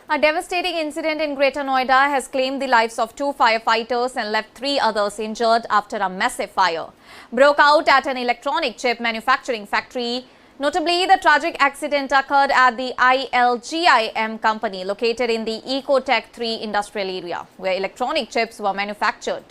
A devastating incident in Greater Noida has claimed the lives of 2 firefighters and left 3 others injured after a massive fire broke out at an electronic chip manufacturing factory. Notably, the tragic accident occurred at the lled company located in the ecotech 3 industrial area, where electronic chips were manufactured.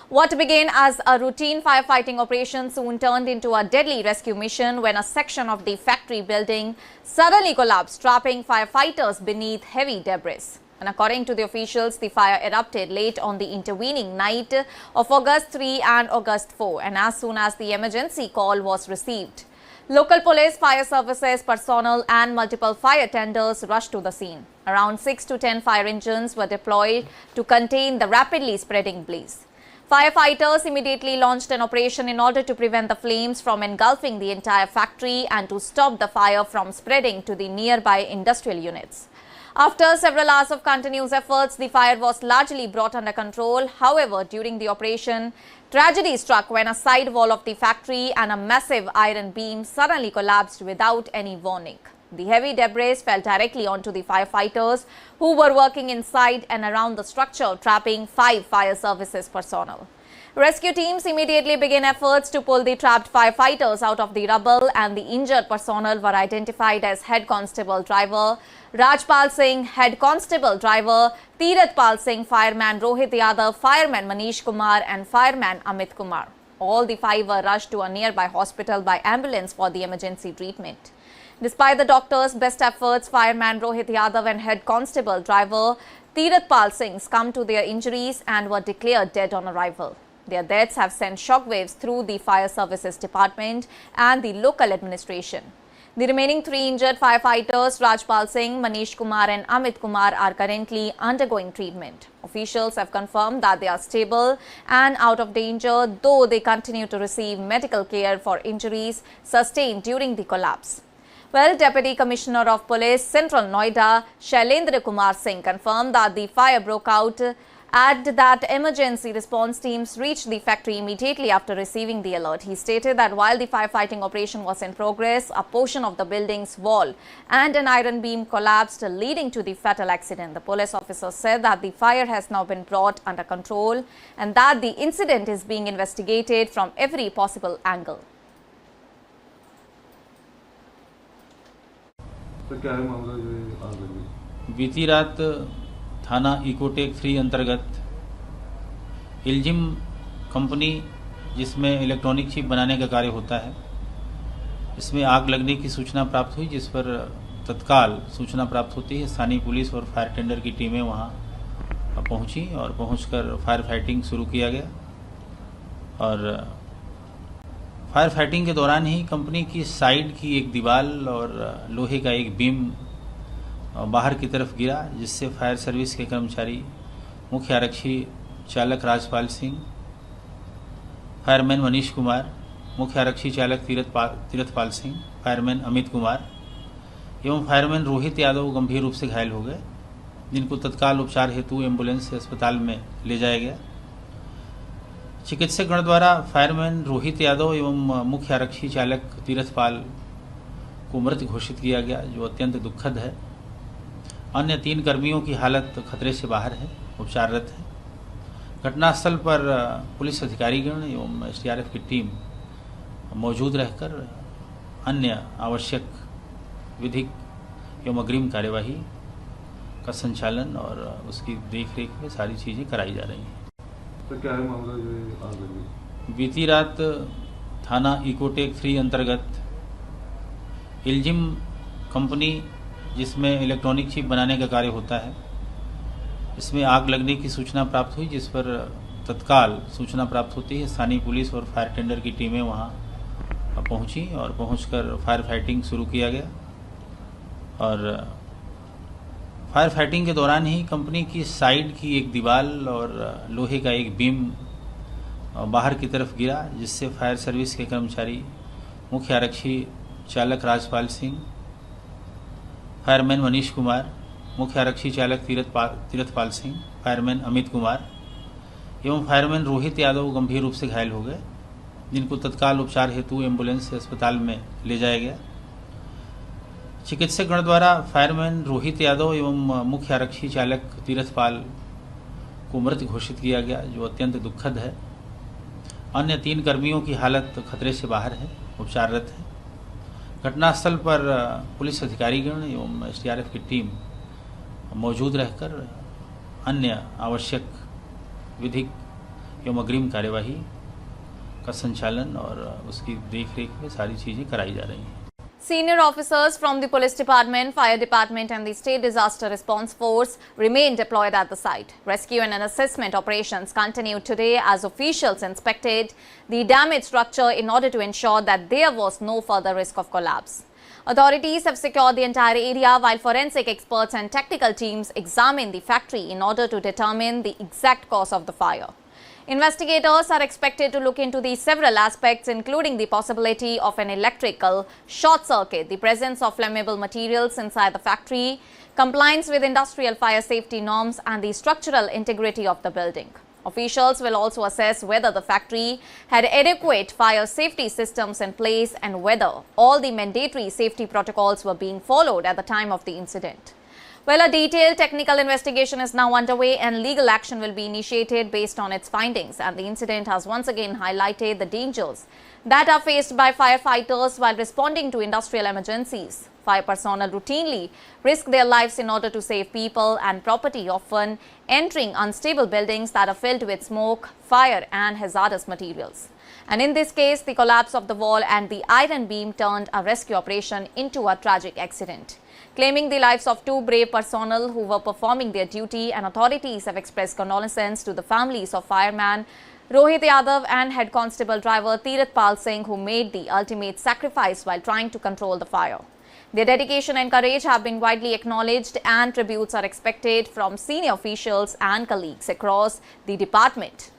What began as a routine firefighting operation soon turned into a deadly rescue mission when a section of the factory building suddenly collapsed, trapping firefighters beneath heavy debris. And according to the officials, the fire erupted late on the intervening night of August 3 and August 4, and as soon as the emergency call was received, local police, fire services personnel and multiple fire tenders rushed to the scene. Around 6 to 10 fire engines were deployed to contain the rapidly spreading blaze. Firefighters immediately launched an operation in order to prevent the flames from engulfing the entire factory and to stop the fire from spreading to the nearby industrial units. After several hours of continuous efforts, the fire was largely brought under control. However, during the operation, tragedy struck when a side wall of the factory and a massive iron beam suddenly collapsed without any warning. The heavy debris fell directly onto the firefighters who were working inside and around the structure, trapping 5 fire services personnel. Rescue teams immediately began efforts to pull the trapped firefighters out of the rubble, and the injured personnel were identified as Head Constable Driver Rajpal Singh, Head Constable Driver Tiratpal Singh, Fireman Rohit Yadav, Fireman Manish Kumar and Fireman Amit Kumar. All the 5 were rushed to a nearby hospital by ambulance for the emergency treatment. Despite the doctors' best efforts, Fireman Rohit Yadav and Head Constable Driver Tiratpal Singh succumbed to their injuries and were declared dead on arrival. Their deaths have sent shockwaves through the Fire Services Department and the local administration. The remaining 3 injured firefighters, Rajpal Singh, Manish Kumar and Amit Kumar, are currently undergoing treatment. Officials have confirmed that they are stable and out of danger, though they continue to receive medical care for injuries sustained during the collapse. Well, Deputy Commissioner of Police, Central Noida, Shailendra Kumar Singh, confirmed that the fire broke out and that emergency response teams reached the factory immediately after receiving the alert. He stated that while the firefighting operation was in progress, a portion of the building's wall and an iron beam collapsed, leading to the fatal accident. The police officer said that the fire has now been brought under control and that the incident is being investigated from every possible angle. तो क्या है मामला जो ये आग लगी? बीती रात थाना इकोटेक 3 अंतर्गत इल्जिम कंपनी, जिसमें इलेक्ट्रॉनिक चिप बनाने का कार्य होता है, इसमें आग लगने की सूचना प्राप्त हुई, जिस पर तत्काल सूचना प्राप्त होती है स्थानीय पुलिस और फायर टेंडर की टीमें वहां पहुंची और पहुंचकर फायर फाइटिंग शुरू किया गया। और फायर फाइटिंग के दौरान ही कंपनी की साइड की एक दीवार और लोहे का एक बीम बाहर की तरफ गिरा, जिससे फायर सर्विस के कर्मचारी मुख्य आरक्षी चालक राजपाल सिंह, फायरमैन मनीष कुमार, मुख्य आरक्षी चालक तीरथपाल सिंह, फायरमैन अमित कुमार एवं फायरमैन रोहित यादव गंभीर रूप से घायल हो गए, जिनको तत्काल उपचार हेतु एम्बुलेंस से अस्पताल में ले जाया गया। चिकित्सक गण द्वारा फायरमैन रोहित यादव एवं मुख्य आरक्षी चालक तीरथपाल को मृत घोषित किया गया, जो अत्यंत दुखद है। अन्य 3 कर्मियों की हालत खतरे से बाहर है, उपचाररत है। घटनास्थल पर पुलिस अधिकारीगण एवं एसडीआरएफ की टीम मौजूद रहकर अन्य आवश्यक विधिक एवं अग्रिम कार्यवाही का संचालन और उसकी देखरेख में सारी चीज़ें कराई जा रही हैं। तो क्या है मामला जो ये आग लगी? बीती रात थाना इकोटेक 3 अंतर्गत इल्जिम कंपनी, जिसमें इलेक्ट्रॉनिक चिप बनाने का कार्य होता है, इसमें आग लगने की सूचना प्राप्त हुई, जिस पर तत्काल सूचना प्राप्त होती है स्थानीय पुलिस और फायर टेंडर की टीमें वहां पहुंची और पहुंचकर फायर फाइटिंग शुरू किया गया। और फायर फाइटिंग के दौरान ही कंपनी की साइड की एक दीवार और लोहे का एक बीम बाहर की तरफ गिरा, जिससे फायर सर्विस के कर्मचारी मुख्य आरक्षी चालक राजपाल सिंह, फायरमैन मनीष कुमार, मुख्य आरक्षी चालक तीरथपाल सिंह, फायरमैन अमित कुमार एवं फायरमैन रोहित यादव गंभीर रूप से घायल हो गए, जिनको तत्काल उपचार हेतु एम्बुलेंस से अस्पताल में ले जाया गया। चिकित्सक गण द्वारा फायरमैन रोहित यादव एवं मुख्य आरक्षी चालक तीरथपाल को मृत घोषित किया गया, जो अत्यंत दुखद है। अन्य 3 कर्मियों की हालत खतरे से बाहर है, उपचाररत है। घटनास्थल पर पुलिस अधिकारीगण एवं एसडीआरएफ की टीम मौजूद रहकर अन्य आवश्यक विधिक एवं अग्रिम कार्यवाही का संचालन और उसकी देखरेख में सारी चीज़ें कराई जा रही हैं। Senior officers from the police department, fire department and the state disaster response force remain deployed at the site. Rescue and assessment operations continued today as officials inspected the damaged structure in order to ensure that there was no further risk of collapse. Authorities have secured the entire area while forensic experts and technical teams examine the factory in order to determine the exact cause of the fire. Investigators are expected to look into these several aspects, including the possibility of an electrical short circuit, the presence of flammable materials inside the factory, compliance with industrial fire safety norms, and the structural integrity of the building. Officials will also assess whether the factory had adequate fire safety systems in place and whether all the mandatory safety protocols were being followed at the time of the incident. Well, a detailed technical investigation is now underway and legal action will be initiated based on its findings. And the incident has once again highlighted the dangers that are faced by firefighters while responding to industrial emergencies. Fire personnel routinely risk their lives in order to save people and property, often entering unstable buildings that are filled with smoke, fire and hazardous materials. And in this case, the collapse of the wall and the iron beam turned a rescue operation into a tragic accident, claiming the lives of 2 brave personnel who were performing their duty. And authorities have expressed condolences to the families of fireman Rohit Yadav and head constable driver Tirathpal Singh, who made the ultimate sacrifice while trying to control the fire. Their dedication and courage have been widely acknowledged, and tributes are expected from senior officials and colleagues across the department.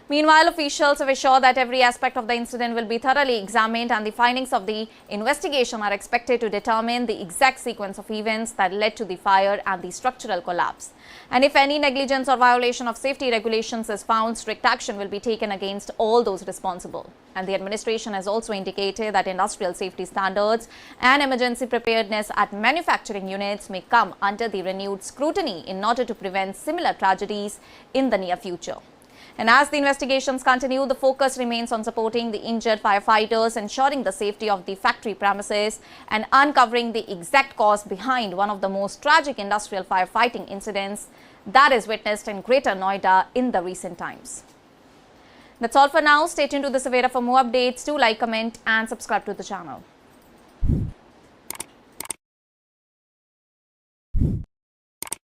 Meanwhile, officials have assured that every aspect of the incident will be thoroughly examined and the findings of the investigation are expected to determine the exact sequence of events that led to the fire and the structural collapse. And if any negligence or violation of safety regulations is found, strict action will be taken against all those responsible. And the administration has also indicated that industrial safety standards and emergency preparedness at manufacturing units may come under the renewed scrutiny in order to prevent similar tragedies in the near future. And as the investigations continue, the focus remains on supporting the injured firefighters, ensuring the safety of the factory premises, and uncovering the exact cause behind one of the most tragic industrial firefighting incidents that is witnessed in Greater Noida in the recent times. That's all for now. Stay tuned to the Savera for more updates. Do like, comment, and subscribe to the channel.